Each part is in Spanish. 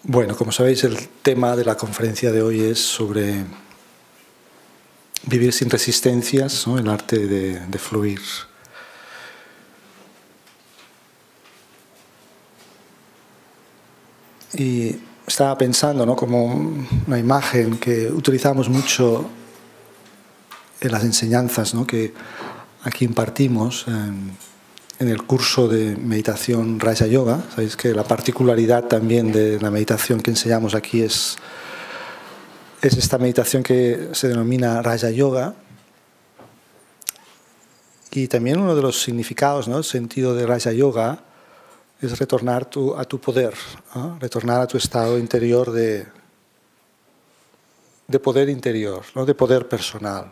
Bueno, como sabéis, el tema de la conferencia de hoy es sobre vivir sin resistencias, ¿no? El arte de fluir. Y estaba pensando, ¿no?, como una imagen que utilizamos mucho en las enseñanzas, ¿no?, que aquí impartimos en el curso de meditación Raja Yoga. Sabéis que la particularidad también de la meditación que enseñamos aquí es esta meditación que se denomina Raja Yoga. Y también uno de los significados, ¿no?, el sentido de Raja Yoga es retornar a tu poder, ¿no?, retornar a tu estado interior de poder interior, ¿no?, de poder personal.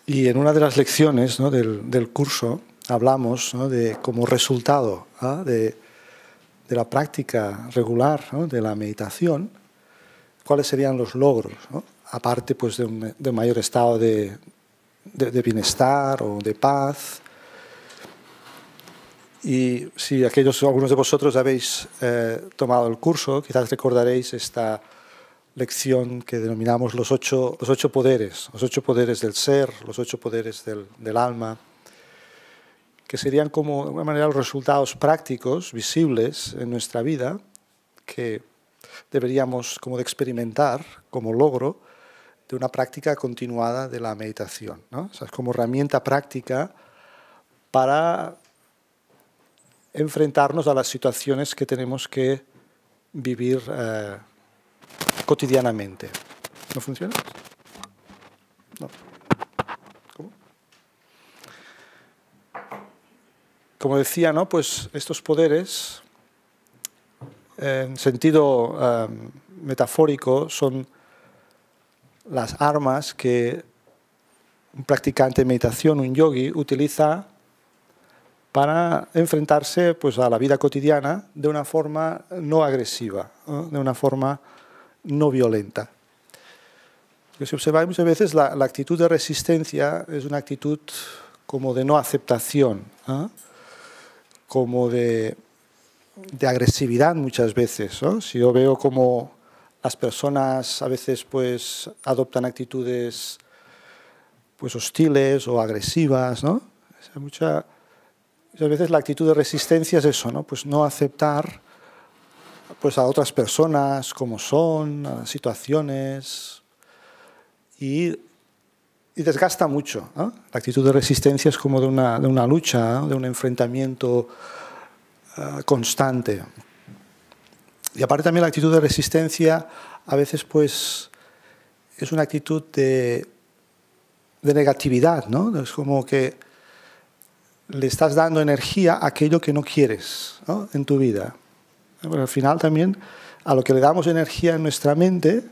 Y en una de las lecciones, ¿no?, del curso hablamos, ¿no?, de como resultado, ¿no?, de la práctica regular, ¿no?, de la meditación, cuáles serían los logros, ¿no?, aparte pues, de un mayor estado de bienestar o de paz. Y si algunos de vosotros habéis tomado el curso, quizás recordaréis esta lección que denominamos los ocho poderes del ser, los 8 poderes del alma, que serían como, de alguna manera, los resultados prácticos, visibles en nuestra vida, que deberíamos como de experimentar como logro de una práctica continuada de la meditación, ¿no? O sea, es como herramienta práctica para enfrentarnos a las situaciones que tenemos que vivir cotidianamente. ¿No funciona? No. ¿Cómo? Como decía, ¿no?, pues estos poderes, en sentido metafórico, son las armas que un practicante de meditación, un yogi, utiliza para enfrentarse pues, a la vida cotidiana de una forma no agresiva, ¿no?, de una forma no violenta. Porque si observáis muchas veces, la actitud de resistencia es una actitud como de no aceptación, ¿no?, como de agresividad muchas veces, ¿no? Si yo veo como las personas a veces pues, adoptan actitudes pues, hostiles o agresivas, ¿no? O sea, muchas veces la actitud de resistencia es eso, ¿no?, pues no aceptar pues, a otras personas como son, a situaciones, y desgasta mucho, ¿no? La actitud de resistencia es como de una lucha, ¿no?, de un enfrentamiento constante. Y aparte también la actitud de resistencia a veces pues, es una actitud de negatividad, ¿no? Es como que le estás dando energía a aquello que no quieres, ¿no?, en tu vida. Pero al final también a lo que le damos energía en nuestra mente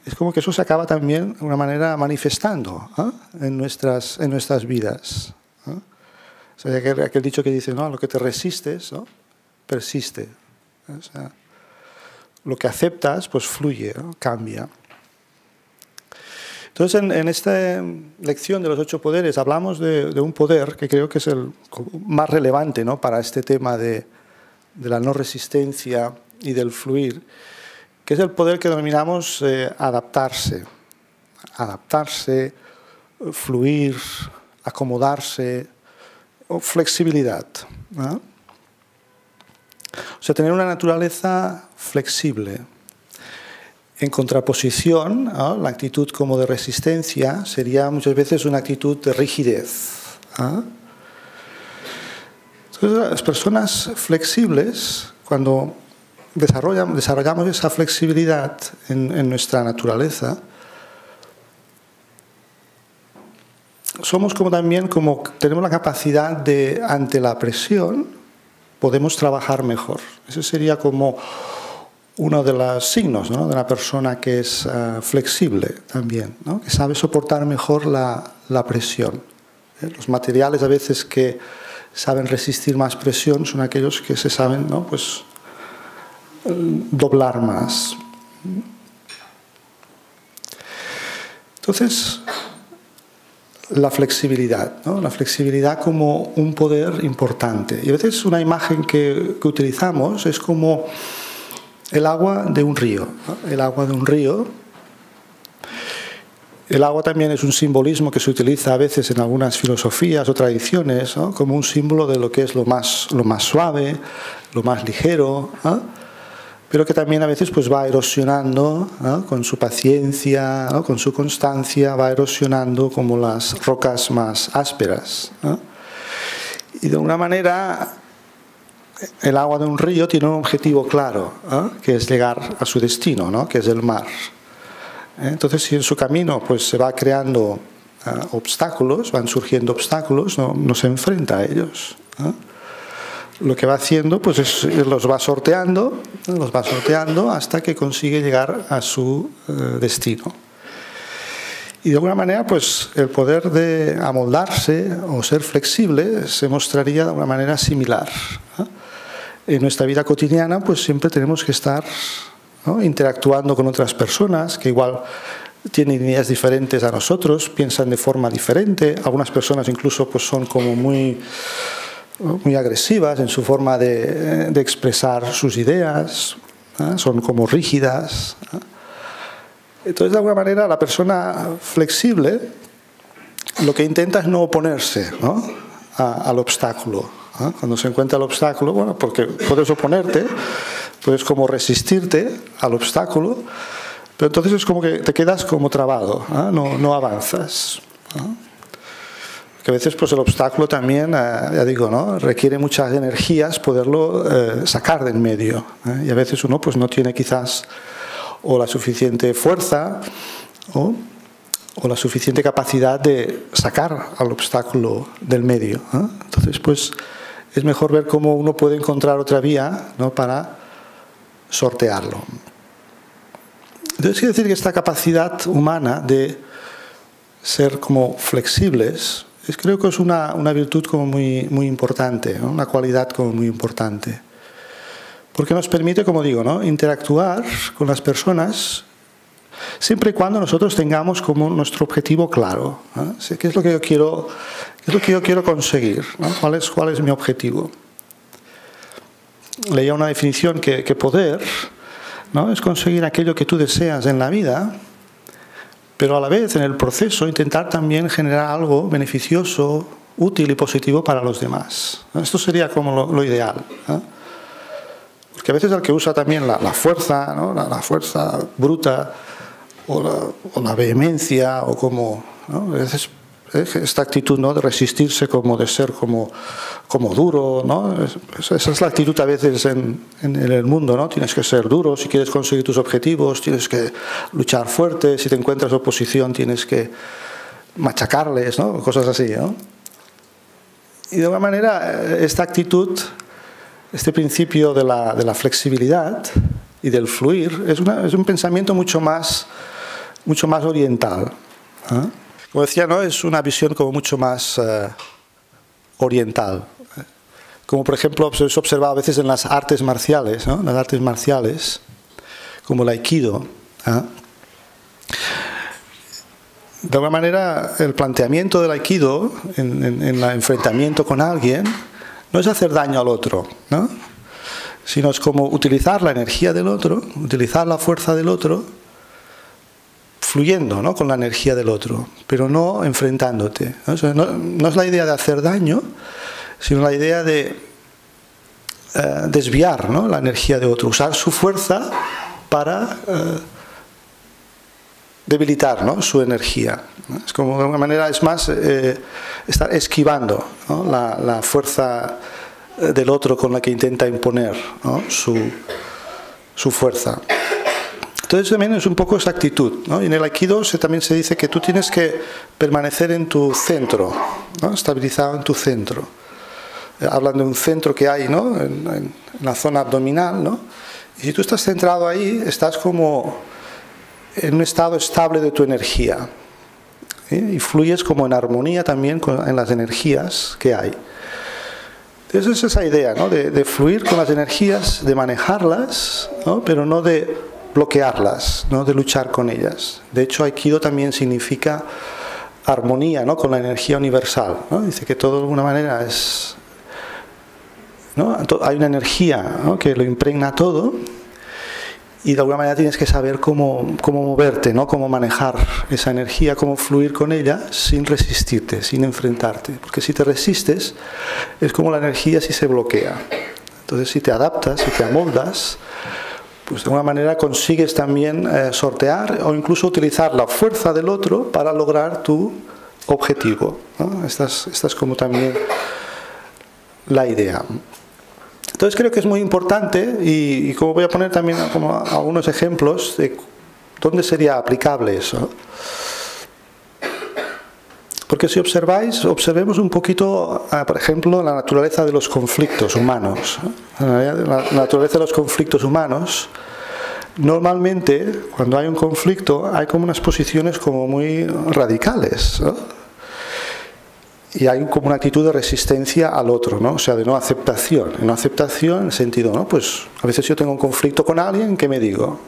es como que eso se acaba también de una manera manifestando, ¿no?, en nuestras vidas, ¿no? O sea, aquel dicho que dice, ¿no?, a lo que te resistes, ¿no?, persiste. O sea, lo que aceptas pues fluye, ¿no?, cambia. Entonces, en esta lección de los 8 poderes hablamos de un poder que creo que es el más relevante, ¿no?, para este tema de la no resistencia y del fluir, que es el poder que denominamos adaptarse. Adaptarse, fluir, acomodarse, o flexibilidad, ¿no? O sea, tener una naturaleza flexible. En contraposición, ¿no?, la actitud como de resistencia sería muchas veces una actitud de rigidez, ¿no? Entonces, las personas flexibles, cuando desarrollamos esa flexibilidad en nuestra naturaleza, somos como también, como tenemos la capacidad de, ante la presión, podemos trabajar mejor. Ese sería como uno de los signos, ¿no?, de una persona que es flexible también, ¿no?, que sabe soportar mejor la presión. Los materiales a veces que saben resistir más presión son aquellos que se saben, ¿no?, pues, doblar más. Entonces, la flexibilidad, ¿no? La flexibilidad como un poder importante. Y a veces una imagen que utilizamos es como el agua de un río, ¿no? El agua de un río. El agua también es un simbolismo que se utiliza a veces en algunas filosofías o tradiciones, ¿no? Como un símbolo de lo que es lo más suave, lo más ligero, ¿no? Pero que también a veces pues va erosionando, ¿no? Con su paciencia, ¿no? Con su constancia, va erosionando como las rocas más ásperas, ¿no? Y de alguna manera el agua de un río tiene un objetivo claro, ¿no? Que es llegar a su destino, ¿no? Que es el mar. Entonces, si en su camino pues se va creando obstáculos, van surgiendo obstáculos, no se enfrenta a ellos, ¿no? Lo que va haciendo pues es los va sorteando hasta que consigue llegar a su destino. Y de alguna manera pues el poder de amoldarse o ser flexible se mostraría de alguna manera similar, ¿no? En nuestra vida cotidiana pues siempre tenemos que estar, ¿no? Interactuando con otras personas que igual tienen ideas diferentes a nosotros, piensan de forma diferente. Algunas personas incluso pues son como muy agresivas en su forma de expresar sus ideas, ¿no? Son como rígidas, ¿no? Entonces, de alguna manera, la persona flexible lo que intenta es no oponerse, ¿no? Al obstáculo, ¿no? Cuando se encuentra el obstáculo, bueno, porque puedes oponerte, puedes como resistirte al obstáculo, pero entonces es como que te quedas como trabado, ¿no? No avanzas, ¿no? Que a veces pues el obstáculo también, ya digo, ¿no? Requiere muchas energías poderlo sacar del medio, ¿eh? Y a veces uno pues no tiene quizás o la suficiente fuerza o la suficiente capacidad de sacar al obstáculo del medio, ¿eh? Entonces pues es mejor ver cómo uno puede encontrar otra vía, ¿no? Para sortearlo. Entonces quiere decir que esta capacidad humana de ser como flexibles creo que es una virtud como muy importante, ¿no? Una cualidad como muy importante. Porque nos permite, como digo, ¿no? Interactuar con las personas siempre y cuando nosotros tengamos como nuestro objetivo claro, ¿no? ¿Qué es lo que yo quiero conseguir, ¿no? ¿Cuál es mi objetivo? Leía una definición que poder, ¿no? Es conseguir aquello que tú deseas en la vida, pero a la vez en el proceso intentar también generar algo beneficioso, útil y positivo para los demás. Esto sería como lo ideal, ¿no? Porque a veces el que usa también la fuerza, ¿no? la fuerza bruta o la vehemencia o como, ¿no? A veces esta actitud, ¿no? De resistirse, como de ser como duro, ¿no? Esa es la actitud a veces en el mundo, ¿no? Tienes que ser duro si quieres conseguir tus objetivos, tienes que luchar fuerte, si te encuentras oposición tienes que machacarles, ¿no? Cosas así, ¿no? Y de alguna manera esta actitud, este principio de la flexibilidad y del fluir es un pensamiento mucho más oriental, ¿eh? Como decía, ¿no? Es una visión como mucho más oriental. Como por ejemplo se observa a veces en las artes marciales, ¿no? Las artes marciales, como el aikido, ¿eh? De alguna manera el planteamiento del aikido en el enfrentamiento con alguien no es hacer daño al otro, ¿no? Sino es como utilizar la energía del otro, utilizar la fuerza del otro, fluyendo, ¿no? Con la energía del otro, pero no enfrentándote, ¿no? O sea, no es la idea de hacer daño, sino la idea de desviar, ¿no? La energía de otro, usar su fuerza para debilitar, ¿no? Su energía. Es como de alguna manera es más estar esquivando, ¿no? la fuerza del otro con la que intenta imponer, ¿no? su fuerza. Entonces también es un poco esa actitud, ¿no? Y en el aikido también se dice que tú tienes que permanecer en tu centro, ¿no? Estabilizado en tu centro. Hablan de un centro que hay, ¿no? en la zona abdominal, ¿no? Y si tú estás centrado ahí, estás como en un estado estable de tu energía, ¿sí? Y fluyes como en armonía también en las energías que hay. Entonces es esa idea, ¿no? De fluir con las energías, de manejarlas, ¿no? Pero no de bloquearlas, ¿no? De luchar con ellas. De hecho, Aikido también significa armonía, ¿no? Con la energía universal, ¿no? Dice que todo de alguna manera es, ¿no? Hay una energía, ¿no? Que lo impregna todo y de alguna manera tienes que saber cómo moverte, ¿no? Cómo manejar esa energía, cómo fluir con ella sin resistirte, sin enfrentarte. Porque si te resistes es como la energía si se bloquea. Entonces si te adaptas, si te amoldas, pues de alguna manera consigues también sortear o incluso utilizar la fuerza del otro para lograr tu objetivo, ¿no? Esta es como también la idea. Entonces creo que es muy importante y como voy a poner también como algunos ejemplos de dónde sería aplicable eso. Porque si observemos un poquito, por ejemplo, la naturaleza de los conflictos humanos. La naturaleza de los conflictos humanos, normalmente cuando hay un conflicto hay como unas posiciones como muy radicales, ¿no? Y hay como una actitud de resistencia al otro, ¿no? O sea, de no aceptación. No aceptación en el sentido, ¿no? Pues a veces yo tengo un conflicto con alguien, ¿qué me digo?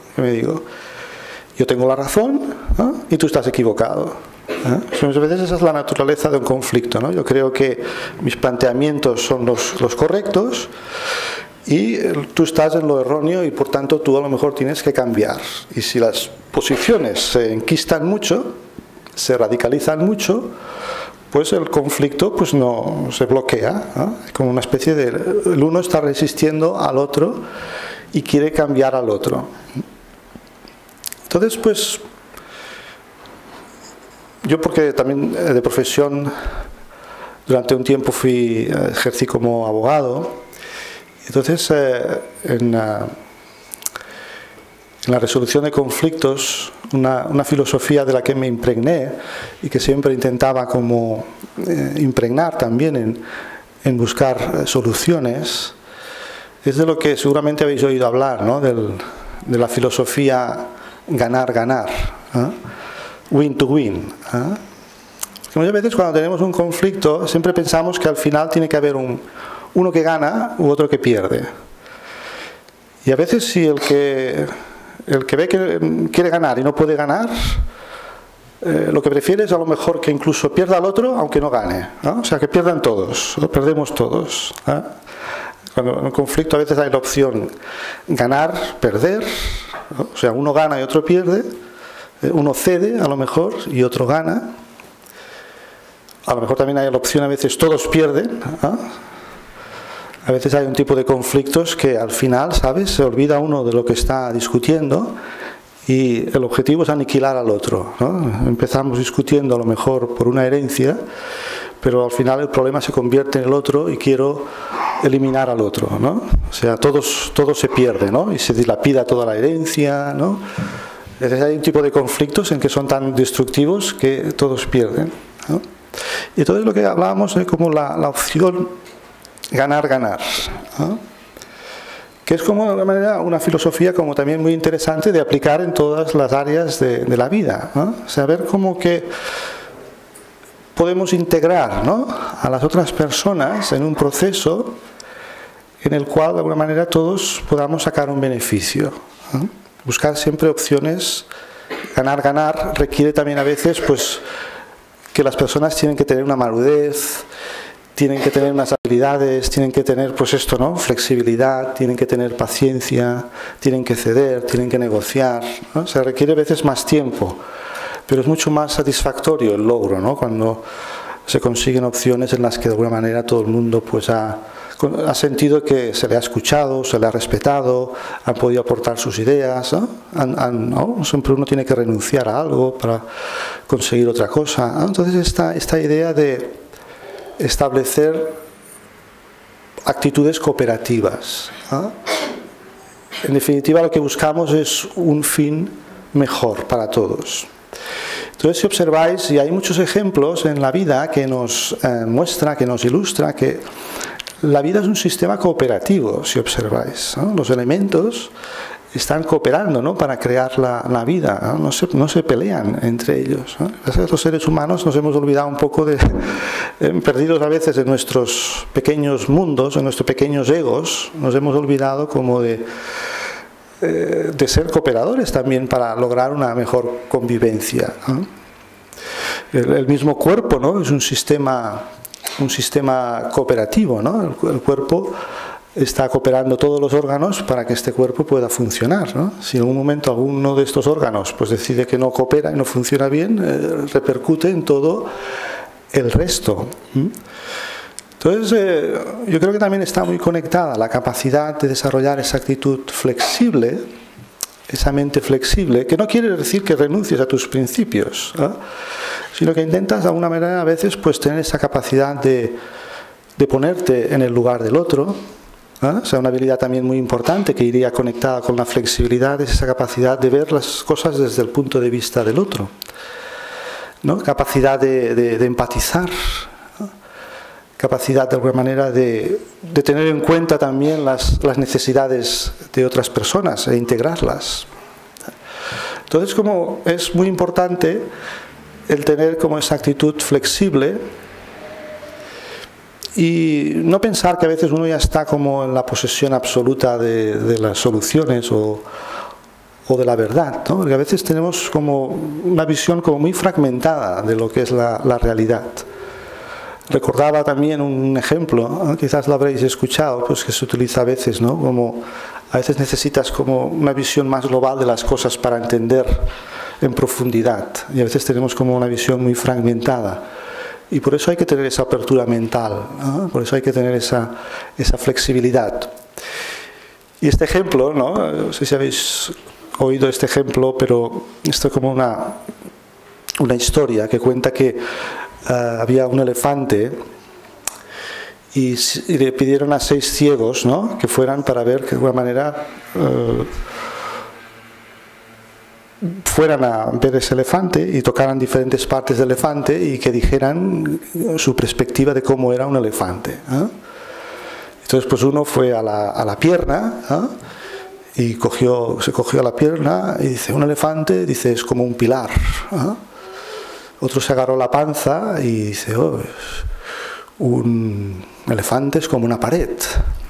Yo tengo la razón, ¿no? Y tú estás equivocado. Muchas veces esa es la naturaleza de un conflicto, ¿no? Yo creo que mis planteamientos son los correctos y tú estás en lo erróneo y por tanto tú a lo mejor tienes que cambiar. Y si las posiciones se enquistan mucho, se radicalizan mucho, pues el conflicto pues no se bloquea, ¿no? Es como una especie de... El uno está resistiendo al otro y quiere cambiar al otro. Entonces, pues... Yo porque también de profesión durante un tiempo ejercí como abogado, entonces en la resolución de conflictos, una filosofía de la que me impregné y que siempre intentaba como impregnar también en buscar soluciones, es de lo que seguramente habéis oído hablar, ¿no? De la filosofía ganar-ganar, ¿eh? Win to win. ¿Eh? Muchas veces cuando tenemos un conflicto siempre pensamos que al final tiene que haber uno que gana u otro que pierde. Y a veces si el que ve que quiere ganar y no puede ganar, lo que prefiere es a lo mejor que incluso pierda al otro aunque no gane, ¿no? O sea, que pierdan todos, ¿no? Perdemos todos, ¿eh? Cuando en un conflicto a veces hay la opción ganar, perder, ¿no? O sea, uno gana y otro pierde. Uno cede a lo mejor y otro gana. A lo mejor también hay la opción a veces todos pierden, ¿eh? A veces hay un tipo de conflictos que al final, ¿sabes? Se olvida uno de lo que está discutiendo y el objetivo es aniquilar al otro, ¿no? Empezamos discutiendo a lo mejor por una herencia, pero al final el problema se convierte en el otro y quiero eliminar al otro, ¿no? O sea, todo se pierde, ¿no? Y se dilapida toda la herencia, ¿no? Entonces hay un tipo de conflictos en que son tan destructivos que todos pierden, ¿no? Y entonces lo que hablábamos es como la opción ganar-ganar, ¿no? Que es como de alguna manera una filosofía como también muy interesante de aplicar en todas las áreas de la vida, ¿no? Saber cómo que podemos integrar, ¿no? A las otras personas en un proceso en el cual de alguna manera todos podamos sacar un beneficio, ¿no? Buscar siempre opciones, ganar-ganar requiere también a veces pues que las personas tienen que tener una madurez, tienen que tener unas habilidades, tienen que tener pues esto, ¿no? Flexibilidad, tienen que tener paciencia, tienen que ceder, tienen que negociar, ¿no? O sea, requiere a veces más tiempo, pero es mucho más satisfactorio el logro, ¿no? Cuando se consiguen opciones en las que de alguna manera todo el mundo pues ha sentido que se le ha escuchado, se le ha respetado, han podido aportar sus ideas, ¿no? ¿No? Siempre uno tiene que renunciar a algo para conseguir otra cosa, ¿no? Entonces esta idea de establecer actitudes cooperativas, ¿no? En definitiva lo que buscamos es un fin mejor para todos. Entonces, si observáis, y hay muchos ejemplos en la vida que nos muestra, que nos ilustra que la vida es un sistema cooperativo, si observáis, ¿no? Los elementos están cooperando, ¿no? Para crear la vida, ¿no? No se pelean entre ellos, ¿no? Los seres humanos nos hemos olvidado un poco perdidos a veces en nuestros pequeños mundos, en nuestros pequeños egos, nos hemos olvidado como de de ser cooperadores también para lograr una mejor convivencia, ¿no? El mismo cuerpo, ¿no? Es un sistema cooperativo, ¿no? El cuerpo está cooperando todos los órganos para que este cuerpo pueda funcionar, ¿no? Si en algún momento alguno de estos órganos pues decide que no coopera y no funciona bien, repercute en todo el resto. Entonces, yo creo que también está muy conectada la capacidad de desarrollar esa actitud flexible, esa mente flexible, que no quiere decir que renuncies a tus principios, ¿no? Sino que intentas de alguna manera a veces pues tener esa capacidad de ponerte en el lugar del otro, ¿no? O sea, una habilidad también muy importante que iría conectada con la flexibilidad es esa capacidad de ver las cosas desde el punto de vista del otro, ¿no? Capacidad de empatizar, ¿no? Capacidad de alguna manera de tener en cuenta también las necesidades de otras personas e integrarlas. Entonces, como es muy importante el tener como esa actitud flexible y no pensar que a veces uno ya está como en la posesión absoluta de las soluciones o de la verdad, ¿no? Porque a veces tenemos como una visión como muy fragmentada de lo que es la realidad. Recordaba también un ejemplo, ¿no? Quizás lo habréis escuchado, pues que se utiliza a veces, ¿no? Como a veces necesitas como una visión más global de las cosas para entender en profundidad, y a veces tenemos como una visión muy fragmentada. Y por eso hay que tener esa apertura mental, ¿no? Por eso hay que tener esa flexibilidad. Y este ejemplo, no sé si habéis oído este ejemplo, pero esto es como una historia que cuenta que había un elefante y le pidieron a 6 ciegos, ¿no? Que fueran para ver que de alguna manera fueran a ver ese elefante y tocaran diferentes partes del elefante y que dijeran su perspectiva de cómo era un elefante, ¿eh? Entonces pues uno fue a la pierna, ¿eh? Y se cogió a la pierna y dice, un elefante, dice, es como un pilar, ¿eh? Otro se agarró la panza y dice, oh, un elefante es como una pared,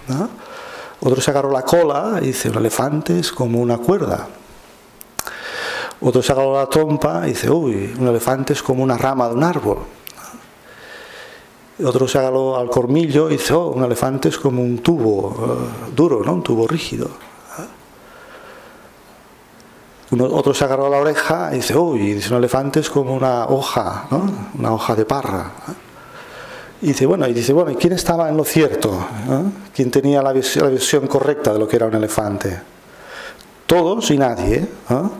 ¿no? Otro se agarró la cola y dice, un elefante es como una cuerda. Otro se agarró la trompa y dice, uy, un elefante es como una rama de un árbol. Otro se agarró al cornillo y dice, oh, un elefante es como un tubo duro, ¿no? Un tubo rígido. Otro se agarró a la oreja y dice, uy, un elefante es como una hoja, ¿no? Una hoja de parra. Y dice, bueno, ¿y quién estaba en lo cierto? ¿Quién tenía la visión correcta de lo que era un elefante? Todos y nadie, ¿no?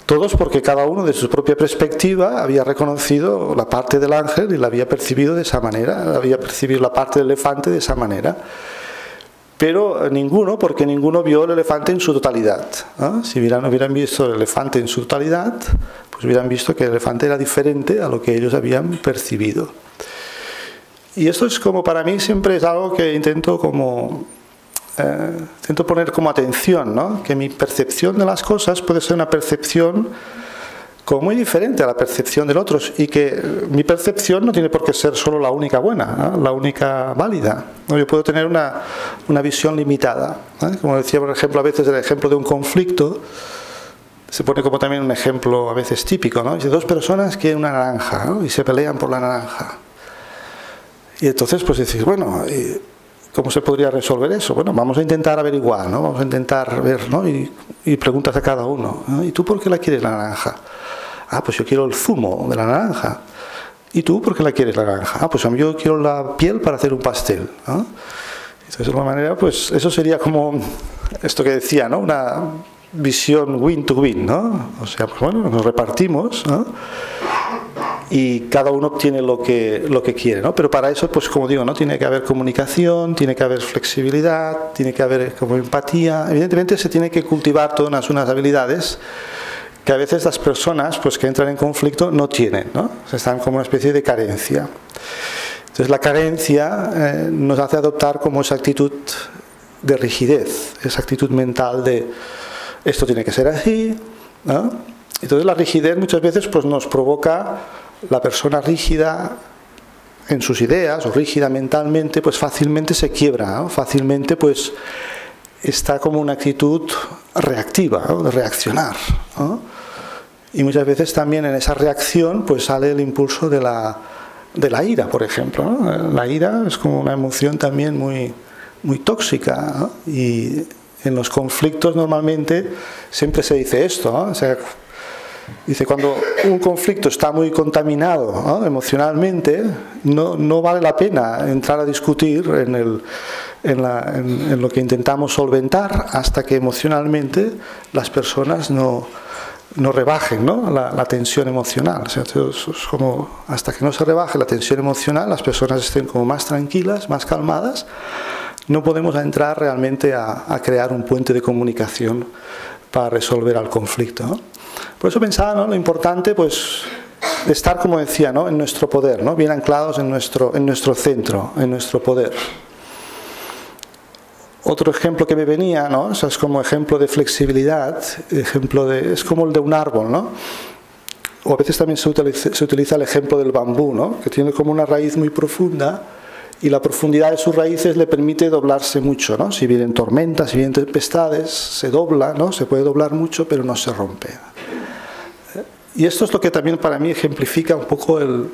Todos porque cada uno de su propia perspectiva había reconocido la parte del ángel y la había percibido de esa manera, había percibido la parte del elefante de esa manera. Pero ninguno, porque ninguno vio el elefante en su totalidad, ¿no? Si hubieran visto el elefante en su totalidad, pues hubieran visto que el elefante era diferente a lo que ellos habían percibido. Y esto es como, para mí siempre es algo que intento poner como atención, ¿no? Que mi percepción de las cosas puede ser una percepción como muy diferente a la percepción del otro, y que mi percepción no tiene por qué ser solo la única buena, ¿no? La única válida, ¿no? Yo puedo tener una visión limitada, ¿no? Como decía, por ejemplo, a veces el ejemplo de un conflicto se pone como también un ejemplo a veces típico, ¿no? Dice, 2 personas quieren una naranja, ¿no? Y se pelean por la naranja. Y entonces pues decís, bueno, ¿cómo se podría resolver eso? Bueno, vamos a intentar averiguar, ¿no? Vamos a intentar ver, ¿no? Y preguntas a cada uno, ¿no? ¿Y tú por qué la quieres la naranja? Ah, pues yo quiero el zumo de la naranja. ¿Y tú por qué la quieres la naranja? Ah, pues yo quiero la piel para hacer un pastel, ¿no? Entonces, de alguna manera, pues eso sería como esto que decía, ¿no? Una visión win to win, ¿no? O sea, pues bueno, nos repartimos, ¿no? Y cada uno obtiene lo que quiere, ¿no? Pero para eso, pues como digo, ¿no? Tiene que haber comunicación, tiene que haber flexibilidad, tiene que haber como empatía. Evidentemente se tiene que cultivar todas unas habilidades que a veces las personas pues que entran en conflicto no tienen, ¿no? O sea, están como una especie de carencia. Entonces la carencia nos hace adoptar como esa actitud de rigidez, esa actitud mental de esto tiene que ser así, ¿no? Entonces la rigidez muchas veces pues nos provoca, la persona rígida en sus ideas o rígida mentalmente, pues fácilmente se quiebra, ¿no? Fácilmente pues está como una actitud reactiva, ¿no? De reaccionar, ¿no? Y muchas veces también en esa reacción pues sale el impulso de la ira, por ejemplo, ¿no? La ira es como una emoción también muy tóxica, ¿no? Y en los conflictos normalmente siempre se dice esto, ¿no? O sea, dice, cuando un conflicto está muy contaminado, ¿no? Emocionalmente, no vale la pena entrar a discutir en lo que intentamos solventar hasta que emocionalmente las personas no rebajen, ¿no? La tensión emocional. O sea, es como hasta que no se rebaje la tensión emocional, las personas estén como más tranquilas, más calmadas, no podemos entrar realmente a crear un puente de comunicación para resolver el conflicto, ¿no? Por eso pensaba, ¿no? Lo importante, pues, de estar, como decía, ¿no? En nuestro poder, ¿no? Bien anclados en nuestro centro, en nuestro poder. Otro ejemplo que me venía, ¿no? O sea, es como ejemplo de flexibilidad, es como el de un árbol, ¿no? O a veces también se utiliza el ejemplo del bambú, ¿no? Que tiene como una raíz muy profunda y la profundidad de sus raíces le permite doblarse mucho, ¿no? Si vienen tormentas, si vienen tempestades, se dobla, ¿no? Se puede doblar mucho, pero no se rompe. Y esto es lo que también para mí ejemplifica un poco el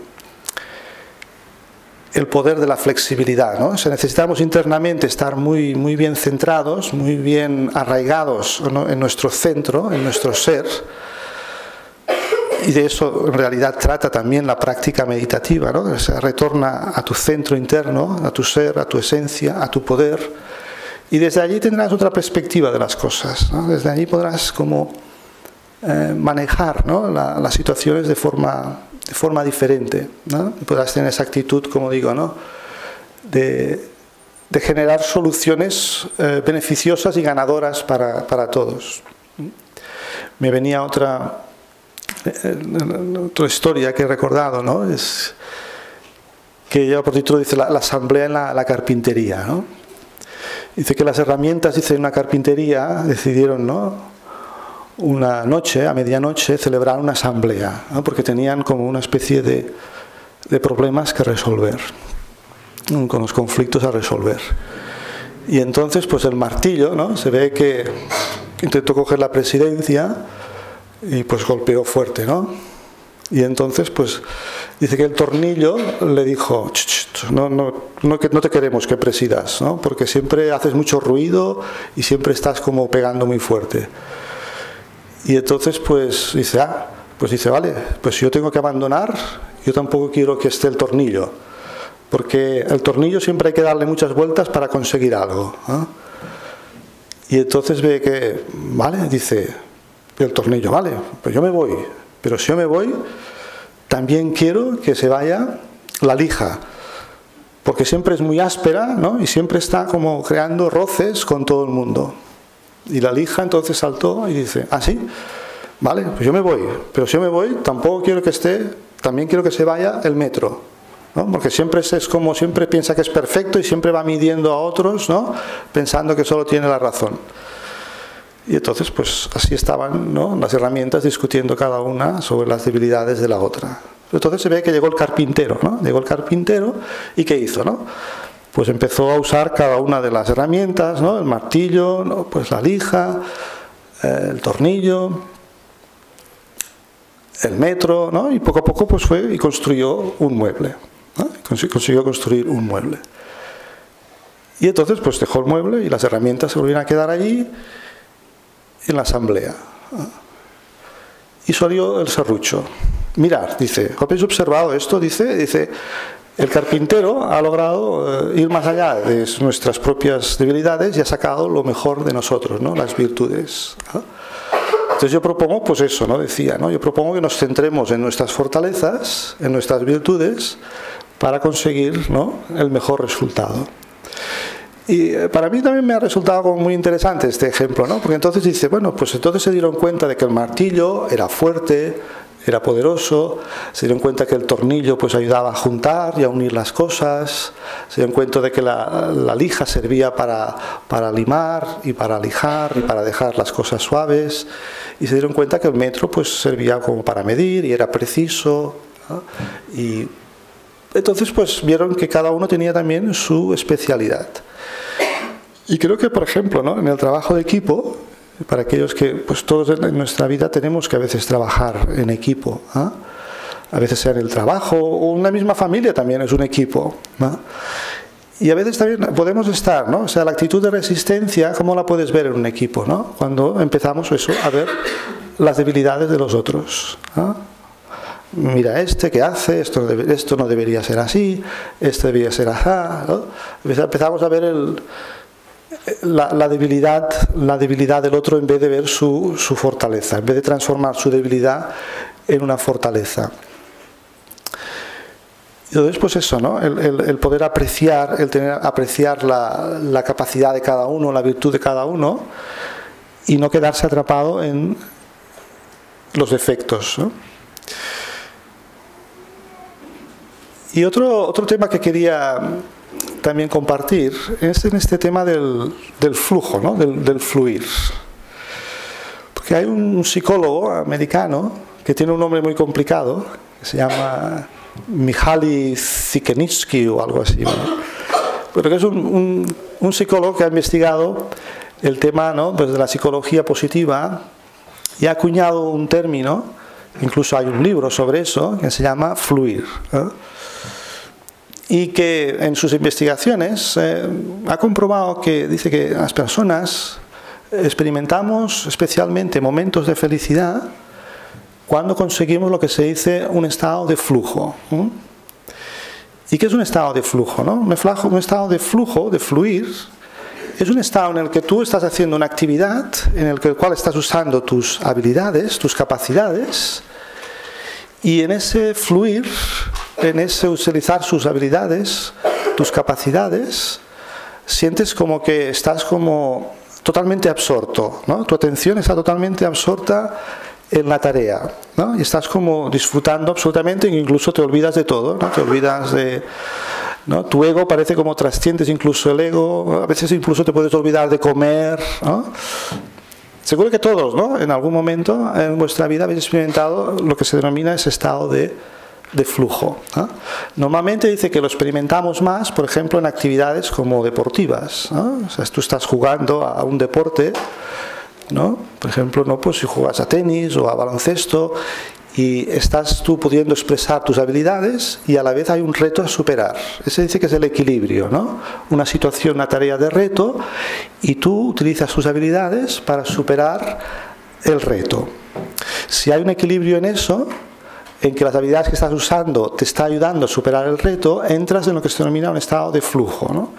poder de la flexibilidad, ¿no? O sea, necesitamos internamente estar muy bien centrados, muy bien arraigados, ¿no? En nuestro centro, en nuestro ser. Y de eso en realidad trata también la práctica meditativa, ¿no? O sea, retorna a tu centro interno, a tu ser, a tu esencia, a tu poder. Y desde allí tendrás otra perspectiva de las cosas, ¿no? Desde allí podrás como manejar, ¿no? Las situaciones de forma diferente, ¿no? Y podrás tener esa actitud, como digo, ¿no? De generar soluciones beneficiosas y ganadoras para todos. Me venía otra historia que he recordado, ¿no? Es que lleva por título, dice, la asamblea en la carpintería, ¿no? Dice que las herramientas, dice, en una carpintería decidieron, ¿no? Una noche, a medianoche, celebrar una asamblea, ¿no? Porque tenían como una especie de problemas que resolver, con los conflictos a resolver. Y entonces, pues el martillo, ¿no? Se ve que intentó coger la presidencia y pues golpeó fuerte, ¿no? Y entonces, pues, dice que el tornillo le dijo, no te queremos que presidas, ¿no? Porque siempre haces mucho ruido y siempre estás como pegando muy fuerte. Y entonces, pues dice, vale, pues si yo tengo que abandonar, yo tampoco quiero que esté el tornillo, porque el tornillo siempre hay que darle muchas vueltas para conseguir algo, ¿no? Y entonces ve que, vale, dice el tornillo, vale, pues yo me voy, pero si yo me voy, también quiero que se vaya la lija, porque siempre es muy áspera, ¿no? Y siempre está como creando roces con todo el mundo. Y la lija entonces saltó y dice, sí, vale, pues yo me voy, pero si yo me voy tampoco quiero que esté, también quiero que se vaya el metro, ¿no? Porque siempre es como, siempre piensa que es perfecto y siempre va midiendo a otros, ¿no? Pensando que solo tiene la razón. Y entonces pues así estaban, ¿no? Las herramientas discutiendo cada una sobre las debilidades de la otra. Entonces se ve que llegó el carpintero, ¿no? Llegó el carpintero y ¿qué hizo, no? Pues empezó a usar cada una de las herramientas, ¿no? El martillo, ¿no? Pues la lija, el tornillo, el metro, ¿no? Y poco a poco pues fue y construyó un mueble, ¿no? Consiguió construir un mueble. Y entonces pues dejó el mueble y las herramientas se volvieron a quedar allí en la asamblea, ¿no? Y salió el serrucho. Mirad, dice, ¿habéis observado esto? Dice, el carpintero ha logrado ir más allá de nuestras propias debilidades y ha sacado lo mejor de nosotros, ¿no? Las virtudes, ¿no? Entonces yo propongo, pues eso, ¿no? Decía, ¿no? Yo propongo que nos centremos en nuestras fortalezas, en nuestras virtudes, para conseguir, ¿no? El mejor resultado. Y para mí también me ha resultado como muy interesante este ejemplo, ¿no? Porque entonces dice, bueno, pues entonces se dieron cuenta de que el martillo era fuerte, era poderoso, se dieron cuenta que el tornillo pues ayudaba a juntar y a unir las cosas, se dieron cuenta de que la lija servía para limar y para lijar y para dejar las cosas suaves, y se dieron cuenta que el metro pues servía como para medir y era preciso, ¿no? Y entonces pues vieron que cada uno tenía también su especialidad. Y creo que, por ejemplo, ¿no?, en el trabajo de equipo, para aquellos que, pues todos en nuestra vida tenemos que a veces trabajar en equipo, ¿eh? A veces sea en el trabajo, o una misma familia también es un equipo, ¿no? Y a veces también podemos estar, ¿no? O sea, la actitud de resistencia, ¿cómo la puedes ver en un equipo, ¿no? Cuando empezamos eso, a ver las debilidades de los otros, ¿no? Mira ¿qué hace? Esto no debería ser así, esto debería ser así, ¿no? Empezamos a ver la debilidad del otro en vez de ver su fortaleza, en vez de transformar su debilidad en una fortaleza. Entonces, pues eso, ¿no? El poder apreciar, apreciar la capacidad de cada uno, la virtud de cada uno, y no quedarse atrapado en los defectos, ¿no? Y otro tema que quería también compartir es en este tema del flujo, ¿no? del fluir. Porque hay un psicólogo americano que tiene un nombre muy complicado, que se llama Mihaly Csikszentmihalyi o algo así, ¿no? Pero que es un psicólogo que ha investigado el tema, ¿no?, pues de la psicología positiva y ha acuñado un término, incluso hay un libro sobre eso, que se llama fluir, ¿no? Y que en sus investigaciones ha comprobado que dice que las personas experimentamos especialmente momentos de felicidad cuando conseguimos lo que se dice un estado de flujo. ¿Y qué es un estado de flujo, no? Un estado de flujo, de fluir, es un estado en el que tú estás haciendo una actividad en el cual estás usando tus habilidades, tus capacidades, y en ese fluir, en ese utilizar sus habilidades, tus capacidades, sientes como que estás como totalmente absorto, ¿no? Tu atención está totalmente absorta en la tarea, ¿no? Y estás como disfrutando absolutamente, e incluso te olvidas de todo, ¿no? Te olvidas de, ¿no? Tu ego parece como trasciendes incluso el ego, a veces incluso te puedes olvidar de comer, ¿no? Seguro que todos, ¿no?, en algún momento en vuestra vida habéis experimentado lo que se denomina ese estado de flujo, ¿no? Normalmente dice que lo experimentamos más, por ejemplo, en actividades como deportivas, ¿no? O sea, tú estás jugando a un deporte, ¿no? Por ejemplo, ¿no?, pues si juegas a tenis o a baloncesto y estás tú pudiendo expresar tus habilidades y a la vez hay un reto a superar. Ese dice que es el equilibrio, ¿no? Una situación, una tarea de reto y tú utilizas tus habilidades para superar el reto. Si hay un equilibrio en eso, en que las habilidades que estás usando te está ayudando a superar el reto, entras en lo que se denomina un estado de flujo, ¿no?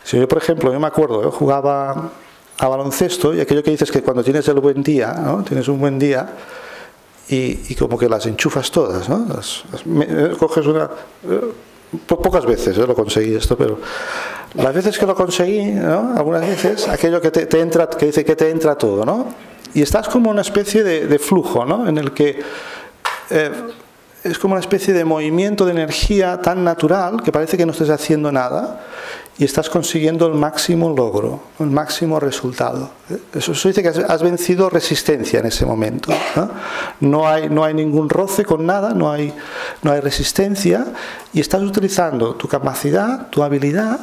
Si yo, por ejemplo, yo me acuerdo, yo jugaba a baloncesto y aquello que dices que cuando tienes el buen día, ¿no?, tienes un buen día y como que las enchufas todas, ¿no? Coges una... pocas veces lo conseguí esto, pero las veces que lo conseguí, ¿no?, algunas veces, aquello que te entra, que dice que te entra todo, ¿no? Y estás como una especie de flujo, ¿no?, en el que es como una especie de movimiento de energía tan natural que parece que no estés haciendo nada y estás consiguiendo el máximo logro, el máximo resultado. Eso dice que has vencido resistencia en ese momento, ¿no? No hay ningún roce con nada, no hay resistencia y estás utilizando tu capacidad, tu habilidad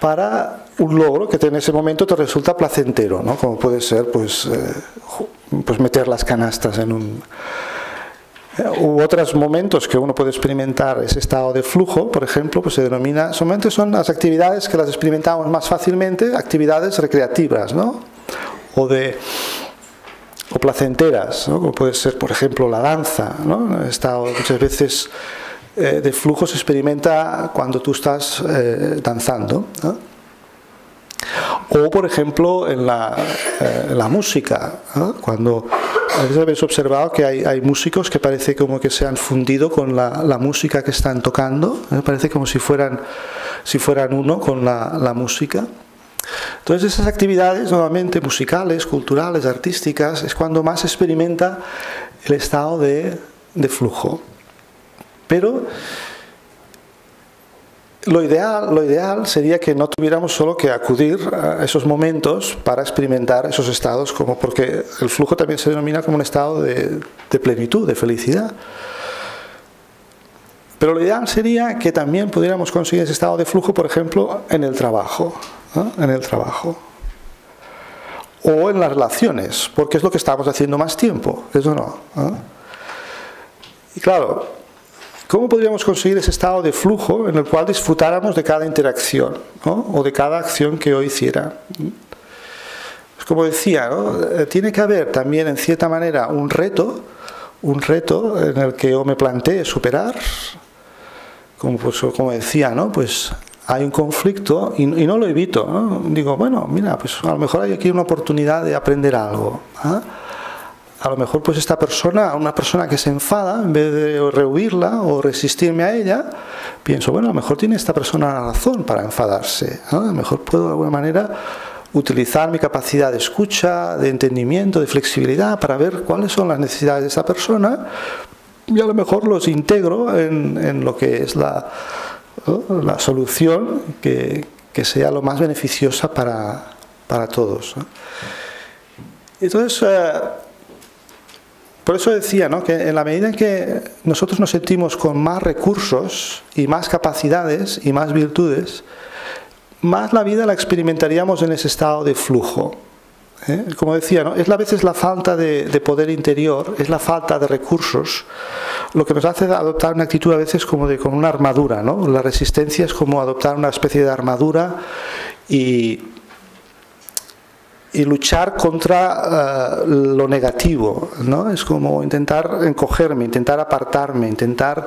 para un logro que en ese momento te resulta placentero, ¿no? Como puede ser pues meter las canastas en un... U otros momentos que uno puede experimentar ese estado de flujo, por ejemplo, pues se denomina, solamente son las actividades que las experimentamos más fácilmente, actividades recreativas, ¿no? O placenteras, ¿no? Como puede ser, por ejemplo, la danza, ¿no? El estado muchas veces de flujo se experimenta cuando tú estás danzando, ¿no? O, por ejemplo, en la música, ¿no? Cuando a veces habéis observado que hay músicos que parece como que se han fundido con la música que están tocando, ¿eh? Parece como si fueran uno con la música. Entonces esas actividades normalmente musicales, culturales, artísticas, es cuando más se experimenta el estado de flujo. Pero lo ideal sería que no tuviéramos solo que acudir a esos momentos para experimentar esos estados, porque el flujo también se denomina como un estado de plenitud, de felicidad. Pero lo ideal sería que también pudiéramos conseguir ese estado de flujo, por ejemplo, en el trabajo. en el trabajo. O en las relaciones, porque es lo que estamos haciendo más tiempo, ¿eso no? Y claro, ¿cómo podríamos conseguir ese estado de flujo en el cual disfrutáramos de cada interacción, ¿no? O de cada acción que yo hiciera? Pues como decía, ¿no? Tiene que haber también en cierta manera un reto en el que yo me plantee superar, como decía, ¿no? Pues hay un conflicto y no lo evito, ¿no? Digo, bueno, mira, pues a lo mejor hay aquí una oportunidad de aprender algo. A lo mejor pues esta persona, una persona que se enfada, en vez de rehuirla o resistirme a ella, pienso, bueno, a lo mejor tiene esta persona razón para enfadarse, ¿no? A lo mejor puedo de alguna manera utilizar mi capacidad de escucha, de entendimiento, de flexibilidad para ver cuáles son las necesidades de esa persona y a lo mejor los integro en lo que es la solución que sea lo más beneficiosa para todos, ¿no? Entonces, por eso decía, ¿no? Que en la medida en que nosotros nos sentimos con más recursos y más capacidades y más virtudes, más la vida la experimentaríamos en ese estado de flujo. Como decía, ¿no? Es a veces la falta de poder interior, es la falta de recursos, lo que nos hace adoptar una actitud a veces como una armadura, ¿no? La resistencia es como adoptar una especie de armadura y luchar contra lo negativo, ¿no? Es como intentar encogerme, intentar apartarme, intentar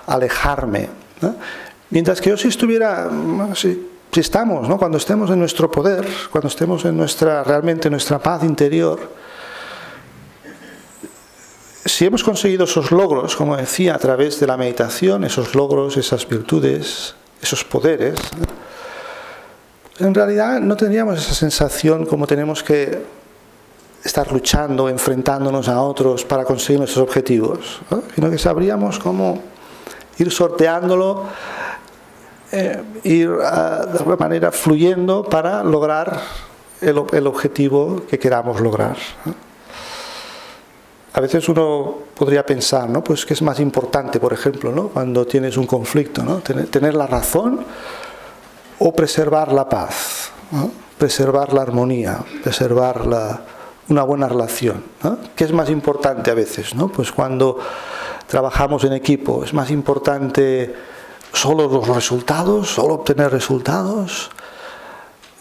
alejarme, ¿no? Mientras que yo si estuviera... Si estamos, ¿no? Cuando estemos en nuestro poder, cuando estemos en realmente nuestra paz interior, si hemos conseguido esos logros, como decía, a través de la meditación, esos logros, esas virtudes, esos poderes, en realidad no tendríamos esa sensación como tenemos que estar luchando, enfrentándonos a otros para conseguir nuestros objetivos, ¿no? Sino que sabríamos cómo ir sorteándolo, ir de alguna manera fluyendo para lograr el objetivo que queramos lograr, ¿no? A veces uno podría pensar, ¿no? Pues que es más importante, por ejemplo, ¿no? Cuando tienes un conflicto, ¿no? Tener la razón o preservar la paz, ¿no? Preservar la armonía, preservar una buena relación, ¿no? ¿Qué es más importante a veces, ¿no? Pues cuando trabajamos en equipo, es más importante solo los resultados, solo obtener resultados,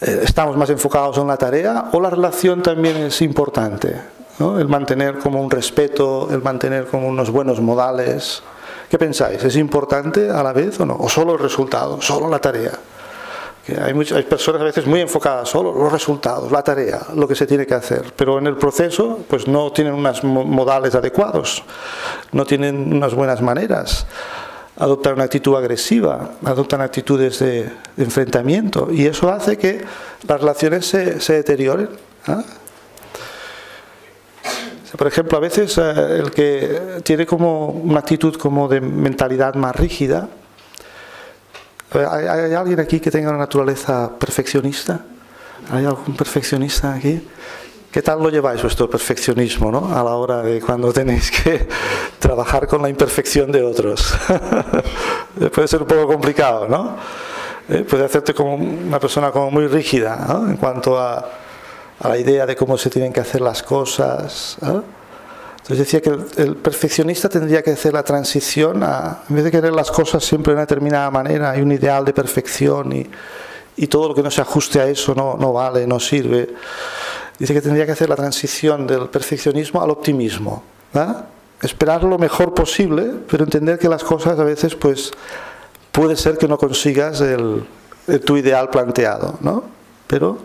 estamos más enfocados en la tarea, o la relación también es importante, ¿no? El mantener como un respeto, el mantener como unos buenos modales. ¿Qué pensáis? ¿Es importante a la vez o no? ¿O solo el resultado, solo la tarea? Que hay personas a veces muy enfocadas, solo los resultados, la tarea, lo que se tiene que hacer, pero en el proceso pues no tienen unos modales adecuados, no tienen unas buenas maneras, adoptan una actitud agresiva, adoptan actitudes de enfrentamiento, y eso hace que las relaciones se deterioren, ¿eh? Por ejemplo, a veces el que tiene como una actitud como de mentalidad más rígida, ¿hay alguien aquí que tenga una naturaleza perfeccionista? ¿Hay algún perfeccionista aquí? ¿Qué tal lo lleváis vuestro perfeccionismo, ¿no? A la hora de cuando tenéis que trabajar con la imperfección de otros? Puede ser un poco complicado, ¿no? Puede hacerte como una persona como muy rígida, ¿no? En cuanto a la idea de cómo se tienen que hacer las cosas, ¿no? Entonces decía que el perfeccionista tendría que hacer la transición en vez de querer las cosas siempre de una determinada manera, hay un ideal de perfección y todo lo que no se ajuste a eso no vale, no sirve. Dice que tendría que hacer la transición del perfeccionismo al optimismo, ¿no? Esperar lo mejor posible, pero entender que las cosas a veces pues puede ser que no consigas tu ideal planteado, ¿no? Pero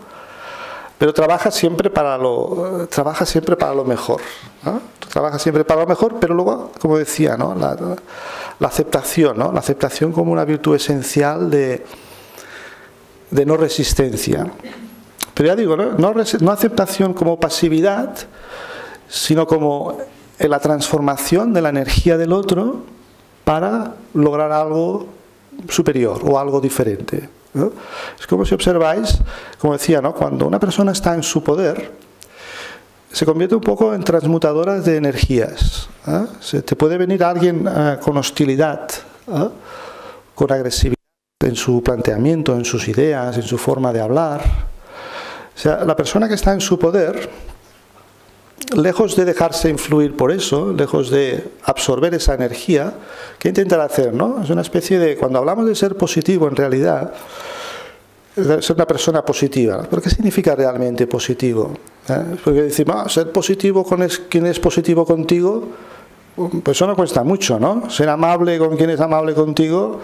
trabaja siempre para lo mejor, ¿no? Trabaja siempre para lo mejor, pero luego, como decía, ¿no? La aceptación, ¿no? La aceptación como una virtud esencial de no resistencia. Pero ya digo, no aceptación como pasividad, sino como en la transformación de la energía del otro para lograr algo superior o algo diferente, ¿no? Es como si observáis, como decía, ¿no? Cuando una persona está en su poder, se convierte un poco en transmutadora de energías, ¿eh? Te puede venir alguien con hostilidad, ¿eh? Con agresividad, en su planteamiento, en sus ideas, en su forma de hablar. O sea, la persona que está en su poder, lejos de dejarse influir por eso, lejos de absorber esa energía, ¿qué intentar hacer, no? Es una especie de, cuando hablamos de ser positivo en realidad, ser una persona positiva. ¿Pero qué significa realmente positivo? Porque decimos, ser positivo con quien es positivo contigo, pues eso no cuesta mucho, ¿no? Ser amable con quien es amable contigo,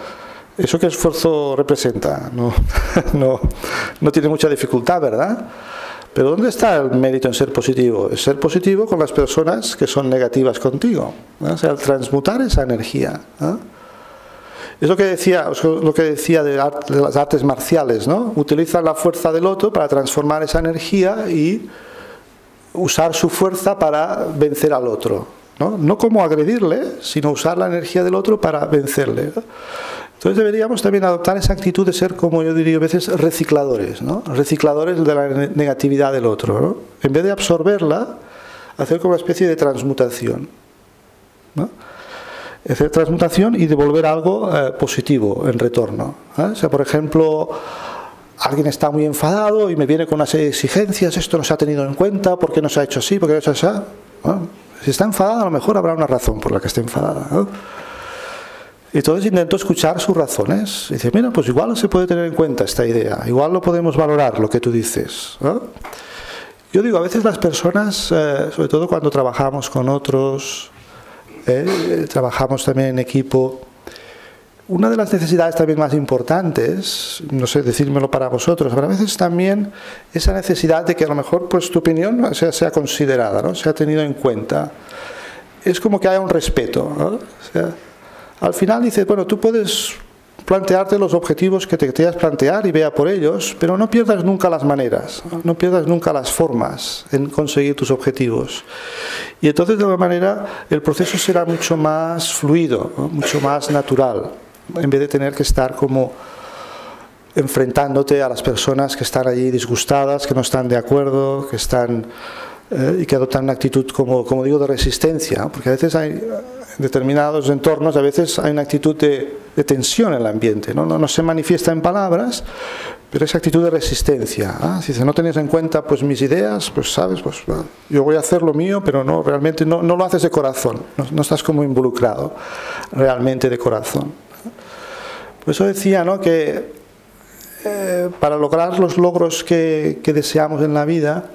¿eso qué esfuerzo representa? No tiene mucha dificultad, ¿verdad? Pero ¿dónde está el mérito en ser positivo? Es ser positivo con las personas que son negativas contigo, ¿no? O sea, el transmutar esa energía, ¿no? Es lo que decía de las artes marciales, ¿no? Utilizan la fuerza del otro para transformar esa energía y usar su fuerza para vencer al otro, ¿no? No como agredirle, sino usar la energía del otro para vencerle, ¿no? Entonces deberíamos también adoptar esa actitud de ser, como yo diría a veces, recicladores, ¿no? Recicladores de la negatividad del otro, ¿no? En vez de absorberla, hacer como una especie de transmutación, ¿no? Hacer transmutación y devolver algo positivo en retorno, ¿eh? O sea, por ejemplo, alguien está muy enfadado y me viene con una serie de exigencias, esto no se ha tenido en cuenta, ¿por qué no se ha hecho así? ¿Por qué no se ha hecho así? Bueno, si está enfadada, a lo mejor habrá una razón por la que esté enfadada, ¿no? Entonces intento escuchar sus razones. Y dice, mira, pues igual se puede tener en cuenta esta idea, igual lo podemos valorar, lo que tú dices, ¿no? Yo digo, a veces las personas, sobre todo cuando trabajamos con otros, trabajamos también en equipo, una de las necesidades también más importantes, no sé, decírmelo para vosotros, pero a veces también esa necesidad de que a lo mejor pues tu opinión sea considerada, ¿no? Sea tenida en cuenta. Es como que haya un respeto, ¿no? O sea, al final dices, bueno, tú puedes plantearte los objetivos que te quieras plantear y vea por ellos, pero no pierdas nunca las maneras, no pierdas nunca las formas en conseguir tus objetivos. Y entonces de alguna manera el proceso será mucho más fluido, ¿no? Mucho más natural, en vez de tener que estar como enfrentándote a las personas que están allí disgustadas, que no están de acuerdo, que están y que adoptan una actitud, como digo, de resistencia, ¿no? Porque a veces hay en determinados entornos, a veces hay una actitud de tensión en el ambiente, ¿no? No se manifiesta en palabras, pero esa actitud de resistencia, ¿eh? Si no tenéis en cuenta pues mis ideas, pues sabes, pues yo voy a hacer lo mío, pero no, realmente no lo haces de corazón, no estás como involucrado realmente de corazón. Por eso decía, ¿no?, que para lograr los logros que deseamos en la vida,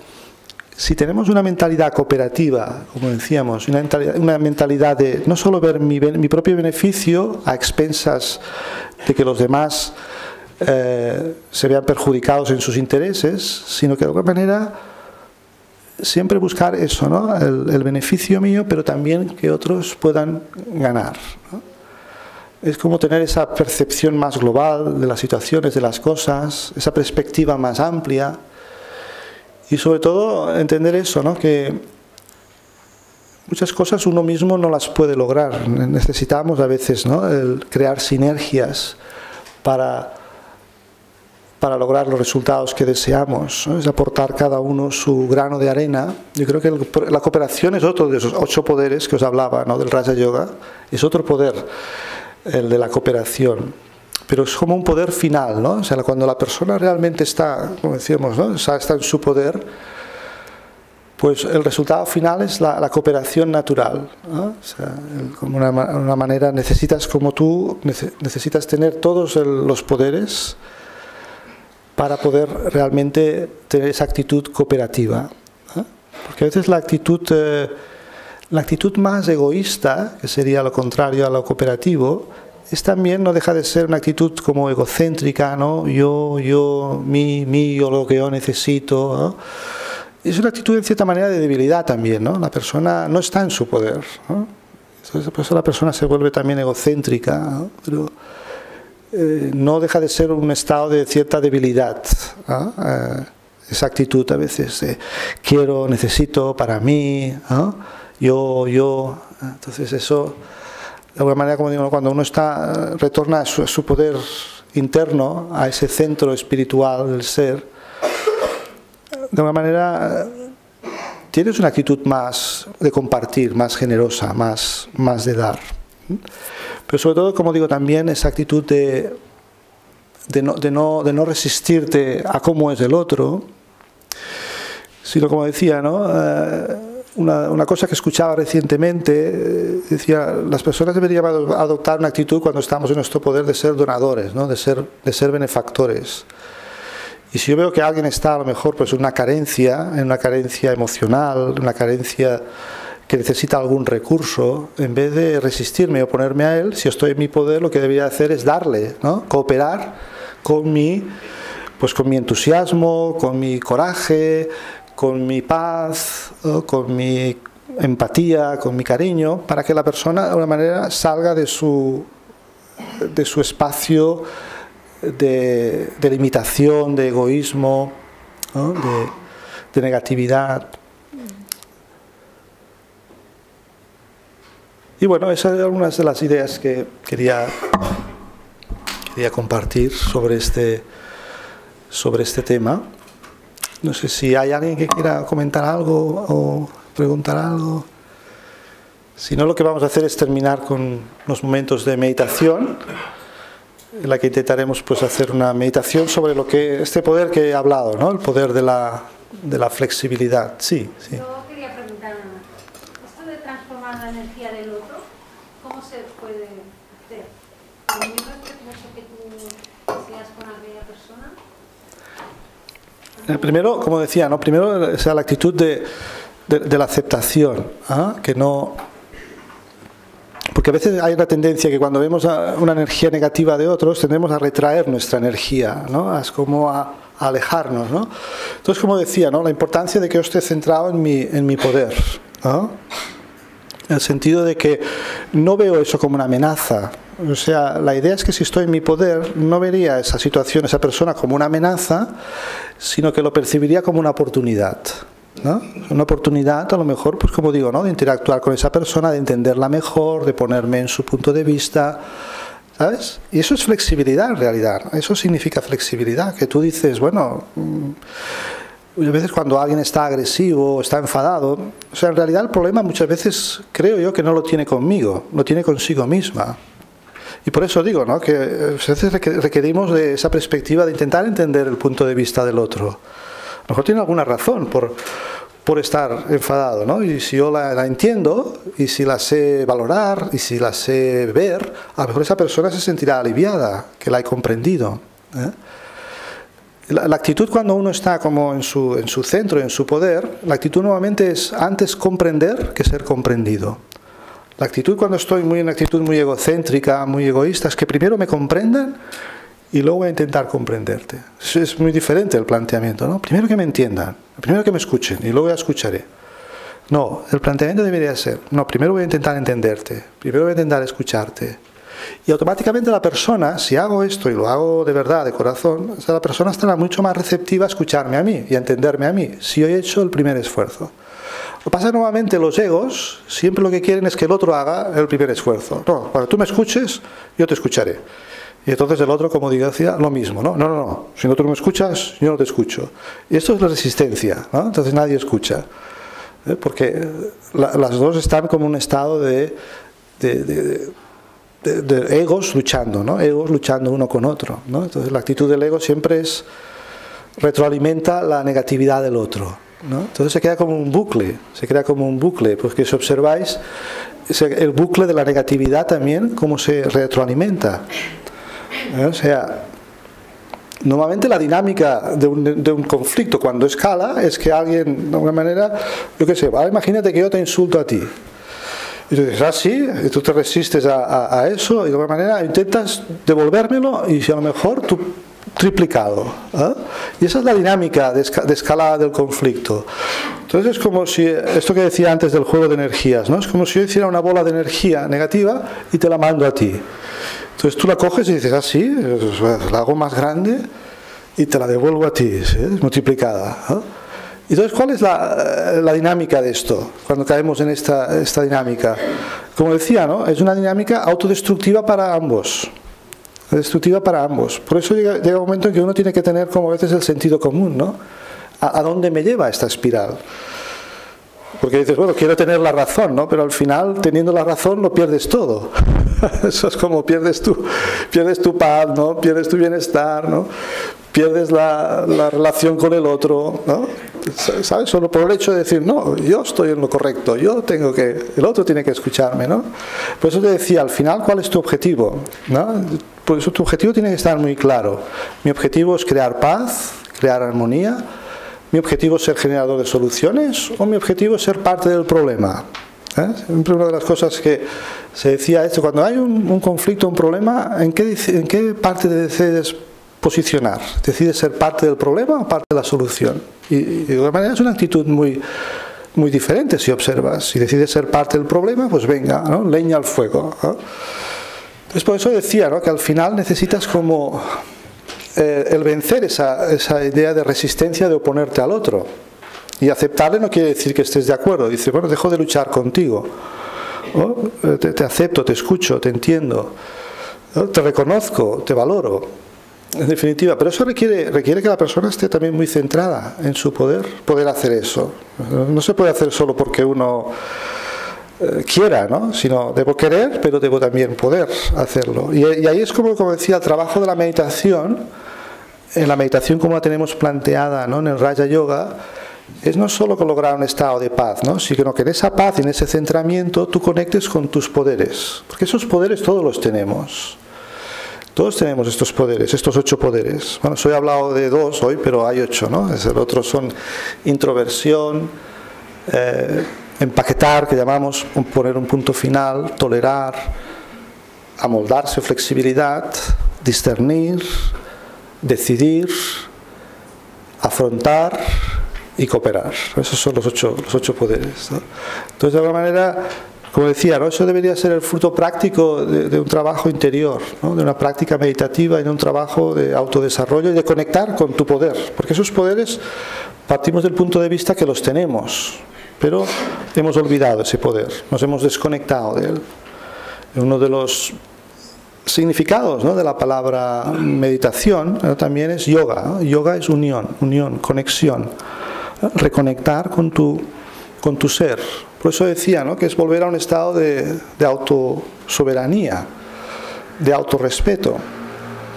si tenemos una mentalidad cooperativa, como decíamos, una mentalidad de no solo ver mi propio beneficio a expensas de que los demás se vean perjudicados en sus intereses, sino que de alguna manera siempre buscar eso, ¿no?, el beneficio mío, pero también que otros puedan ganar, ¿no? Es como tener esa percepción más global de las situaciones, de las cosas, esa perspectiva más amplia. Y sobre todo entender eso, ¿no?, que muchas cosas uno mismo no las puede lograr. Necesitamos a veces, ¿no?, el crear sinergias para lograr los resultados que deseamos, ¿no? Es aportar cada uno su grano de arena. Yo creo que la cooperación es otro de esos 8 poderes que os hablaba, ¿no?, del Raja Yoga. Es otro poder, el de la cooperación. Pero es como un poder final, ¿no? O sea, cuando la persona realmente está, como decíamos, ¿no?, está en su poder, pues el resultado final es la cooperación natural, ¿no? O sea, como una manera, necesitas tener todos los poderes para poder realmente tener esa actitud cooperativa, ¿no? Porque a veces la actitud más egoísta, que sería lo contrario a lo cooperativo, es también, no deja de ser una actitud como egocéntrica, ¿no? Yo, mí, yo lo que yo necesito, ¿no? Es una actitud en cierta manera de debilidad también, ¿no? La persona no está en su poder, ¿no? Entonces, por eso la persona se vuelve también egocéntrica, ¿no? Pero no deja de ser un estado de cierta debilidad, ¿no? Esa actitud a veces quiero, necesito para mí, ¿no? Yo, entonces eso, de alguna manera, como digo, cuando uno retorna a su poder interno, a ese centro espiritual del ser, de alguna manera tienes una actitud más de compartir, más generosa, más de dar. Pero sobre todo, como digo, también esa actitud de no resistirte a cómo es el otro, sino, como decía, ¿no? Una cosa que escuchaba recientemente, decía, las personas deberían adoptar una actitud cuando estamos en nuestro poder de ser donadores, ¿no? de ser benefactores. Y si yo veo que alguien está a lo mejor pues, en una carencia emocional, una carencia que necesita algún recurso, en vez de resistirme o oponerme a él, si estoy en mi poder, lo que debería hacer es darle, ¿no? Cooperar con mi entusiasmo, con mi coraje, con mi paz, ¿no? Con mi empatía, con mi cariño, para que la persona de alguna manera salga de su espacio de limitación, de egoísmo, ¿no? de negatividad. Y bueno, esas eran algunas de las ideas que quería compartir sobre este tema. No sé si hay alguien que quiera comentar algo o preguntar algo. Si no, lo que vamos a hacer es terminar con los momentos de meditación, en la que intentaremos pues, hacer una meditación sobre este poder que he hablado, ¿no? El poder de la flexibilidad. Sí, sí. Yo quería preguntar, esto de transformar la energía del otro, ¿cómo se puede hacer? ¿También es respetuoso que tú seas con aquella persona? Primero, como decía, ¿no? Primero, o sea, la actitud de la aceptación, ¿ah? Que no... Porque a veces hay una tendencia que cuando vemos una energía negativa de otros, tendemos a retraer nuestra energía, ¿no? Es como a alejarnos, ¿no? Entonces, como decía, ¿no? La importancia de que yo esté centrado en mi poder, ¿no? En el sentido de que no veo eso como una amenaza. O sea, la idea es que si estoy en mi poder, no vería esa situación, esa persona como una amenaza, sino que lo percibiría como una oportunidad, ¿no? Una oportunidad, a lo mejor, pues como digo, ¿no? De interactuar con esa persona, de entenderla mejor, de ponerme en su punto de vista, ¿sabes? Y eso es flexibilidad en realidad. Eso significa flexibilidad, que tú dices, bueno, a veces cuando alguien está agresivo, está enfadado, o sea, en realidad el problema muchas veces creo yo que no lo tiene conmigo, lo tiene consigo misma. Y por eso digo, ¿no? Que a veces requerimos de esa perspectiva de intentar entender el punto de vista del otro. A lo mejor tiene alguna razón por estar enfadado, ¿no? Y si yo la entiendo, y si la sé valorar, y si la sé ver, a lo mejor esa persona se sentirá aliviada, que la he comprendido, ¿eh? La actitud cuando uno está como en su centro, en su poder, la actitud nuevamente es antes comprender que ser comprendido. La actitud cuando estoy en una actitud muy egocéntrica, muy egoísta, es que primero me comprendan y luego voy a intentar comprenderte. Es muy diferente el planteamiento, ¿no? Primero que me entiendan, primero que me escuchen y luego ya escucharé. No, el planteamiento debería ser, no, primero voy a intentar entenderte, primero voy a intentar escucharte. Y automáticamente la persona, si hago esto y lo hago de verdad, de corazón, o sea, la persona estará mucho más receptiva a escucharme a mí y a entenderme a mí, si yo he hecho el primer esfuerzo. Lo que pasa nuevamente, los egos siempre lo que quieren es que el otro haga el primer esfuerzo. No, cuando tú me escuches, yo te escucharé. Y entonces el otro, como decía, lo mismo, ¿no? No, si no tú no me escuchas, yo no te escucho. Y esto es la resistencia, ¿no? Entonces nadie escucha. Porque las dos están como en un estado de egos luchando, ¿no? Egos luchando uno con otro, ¿no? Entonces la actitud del ego siempre retroalimenta la negatividad del otro, ¿no? Entonces se crea como un bucle, porque si observáis, el bucle de la negatividad también, cómo se retroalimenta. O sea, normalmente la dinámica de un conflicto cuando escala es que alguien, de alguna manera, yo qué sé, ahora imagínate que yo te insulto a ti. Y tú dices, sí, y tú te resistes a eso, y de alguna manera intentas devolvérmelo, y si a lo mejor tú triplicado, ¿eh? Y esa es la dinámica de escalada del conflicto. Entonces es como si, esto que decía antes del juego de energías, ¿no? Es como si yo hiciera una bola de energía negativa y te la mando a ti. Entonces tú la coges y dices, sí, la hago más grande y te la devuelvo a ti, ¿sí? Multiplicada, ¿eh? Entonces, ¿cuál es la dinámica de esto? Cuando caemos en esta dinámica. Como decía, ¿no? Es una dinámica autodestructiva para ambos. Destructiva para ambos. Por eso llega un momento en que uno tiene que tener como a veces el sentido común, ¿no? ¿A dónde me lleva esta espiral? Porque dices, bueno, quiero tener la razón, ¿no? Pero al final, teniendo la razón, lo pierdes todo. Eso es como pierdes tu paz, ¿no? Pierdes tu bienestar, ¿no? Pierdes la relación con el otro, ¿no? ¿Sabes? Solo por el hecho de decir, no, yo estoy en lo correcto, el otro tiene que escucharme, ¿no? Por eso te decía, al final, ¿cuál es tu objetivo? ¿No? Por eso tu objetivo tiene que estar muy claro. Mi objetivo es crear paz, crear armonía. ¿Mi objetivo es ser generador de soluciones o mi objetivo es ser parte del problema? Siempre una de las cosas que se decía esto, cuando hay un conflicto, un problema, ¿en qué parte decides posicionar? ¿Decides ser parte del problema o parte de la solución? Y de alguna manera es una actitud muy, muy diferente si observas. Si decides ser parte del problema, pues venga, ¿no? Leña al fuego, ¿no? Entonces por eso decía, ¿no?, que al final necesitas como el vencer esa idea de resistencia, de oponerte al otro. Y aceptarle no quiere decir que estés de acuerdo. Dice, bueno, dejo de luchar contigo, ¿no? Te acepto, te escucho, te entiendo, ¿no? Te reconozco, te valoro, en definitiva. Pero eso requiere que la persona esté también muy centrada en su poder hacer eso. No se puede hacer solo porque uno quiera, ¿no? Sino debo querer, pero debo también poder hacerlo. Y ahí es como decía, el trabajo de la meditación, en la meditación como la tenemos planteada, ¿no?, en el Raja Yoga, es no solo lograr un estado de paz, ¿no?, sino que en esa paz y en ese centramiento tú conectes con tus poderes. Porque esos poderes todos los tenemos. Todos tenemos estos poderes, estos 8 poderes. Bueno, hoy he hablado de 2 hoy, pero hay 8, ¿no? El otro son introversión, empaquetar, que llamamos poner un punto final, tolerar, amoldarse, flexibilidad, discernir, decidir, afrontar y cooperar. Esos son los 8 poderes, ¿no? Entonces, de alguna manera, como decía, ¿no?, eso debería ser el fruto práctico de un trabajo interior, ¿no?, de una práctica meditativa y de un trabajo de autodesarrollo y de conectar con tu poder. Porque esos poderes partimos del punto de vista que los tenemos, pero hemos olvidado ese poder, nos hemos desconectado de él. Uno de los significados, ¿no?, de la palabra meditación, ¿no?, también es yoga, ¿no? Yoga es unión, conexión, ¿no?, reconectar con tu ser. Por eso decía, ¿no?, que es volver a un estado de autosoberanía, de autorrespeto,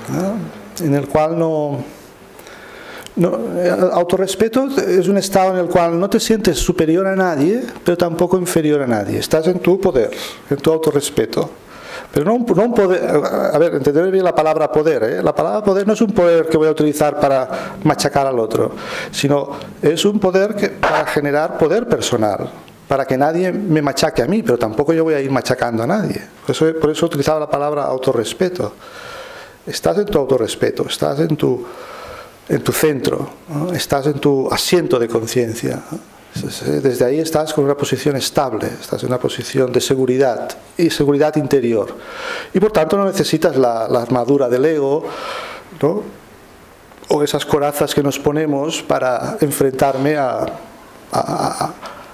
¿no?, en el cual autorrespeto es un estado en el cual no te sientes superior a nadie, pero tampoco inferior a nadie. Estás en tu poder, en tu autorrespeto. Pero no un poder, a ver, entender bien la palabra poder, ¿eh? La palabra poder no es un poder que voy a utilizar para machacar al otro, sino es un poder para generar poder personal, para que nadie me machaque a mí, pero tampoco yo voy a ir machacando a nadie. Por eso utilizaba la palabra autorrespeto. Estás en tu autorrespeto, estás en tu centro, ¿no?, estás en tu asiento de conciencia, ¿no? Desde ahí estás con una posición estable, estás en una posición de seguridad y seguridad interior. Y por tanto no necesitas la armadura del ego, ¿no?, o esas corazas que nos ponemos para enfrentarme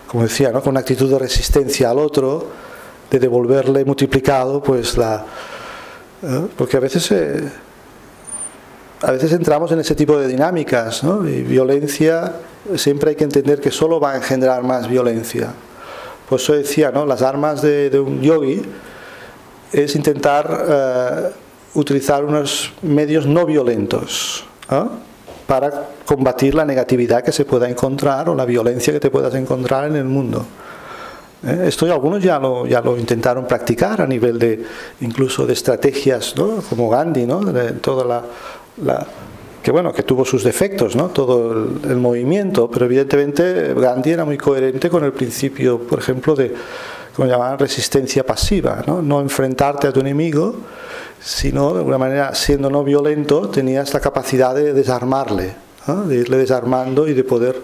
como decía, ¿no?, con una actitud de resistencia al otro, de devolverle multiplicado, pues porque a veces entramos en ese tipo de dinámicas, ¿no?, y violencia. Siempre hay que entender que solo va a engendrar más violencia. Por eso decía, ¿no?, las armas de un yogi es intentar utilizar unos medios no violentos, ¿no?, para combatir la negatividad que se pueda encontrar o la violencia que te puedas encontrar en el mundo. Esto algunos ya lo intentaron practicar a nivel incluso de estrategias, ¿no?, como Gandhi, ¿no?, de toda que tuvo sus defectos, ¿no?, todo el movimiento, pero evidentemente Gandhi era muy coherente con el principio, por ejemplo, de, como llamaban, resistencia pasiva, ¿no?, no enfrentarte a tu enemigo, sino de alguna manera, siendo no violento, tenías la capacidad de desarmarle, ¿no?, de irle desarmando y de poder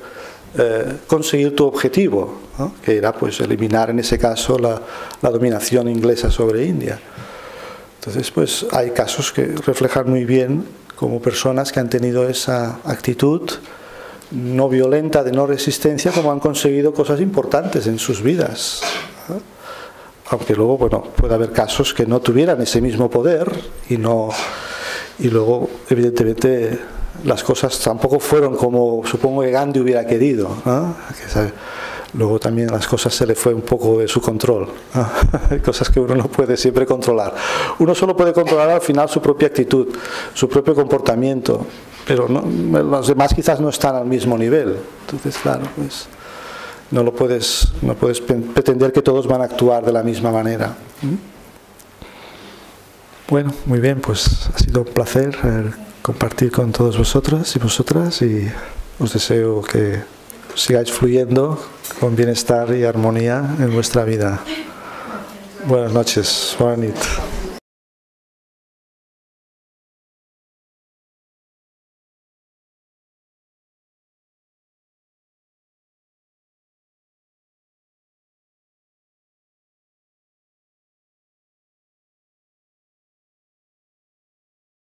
conseguir tu objetivo, ¿no?, que era pues eliminar en ese caso la dominación inglesa sobre India. Entonces pues hay casos que reflejan muy bien como personas que han tenido esa actitud no violenta, de no resistencia, como han conseguido cosas importantes en sus vidas, ¿no? Aunque luego, bueno, puede haber casos que no tuvieran ese mismo poder y luego, evidentemente, las cosas tampoco fueron como supongo que Gandhi hubiera querido, ¿no? luego también las cosas se le fue un poco de su control. Hay cosas que uno no puede siempre controlar. Uno solo puede controlar al final su propia actitud, su propio comportamiento, pero los demás quizás no están al mismo nivel. Entonces, claro, pues no puedes pretender que todos van a actuar de la misma manera. Bueno, muy bien, pues ha sido un placer compartir con todos vosotros y vosotras, y os deseo que sigáis fluyendo con bienestar y armonía en vuestra vida. Buenas noches. Buenas noches.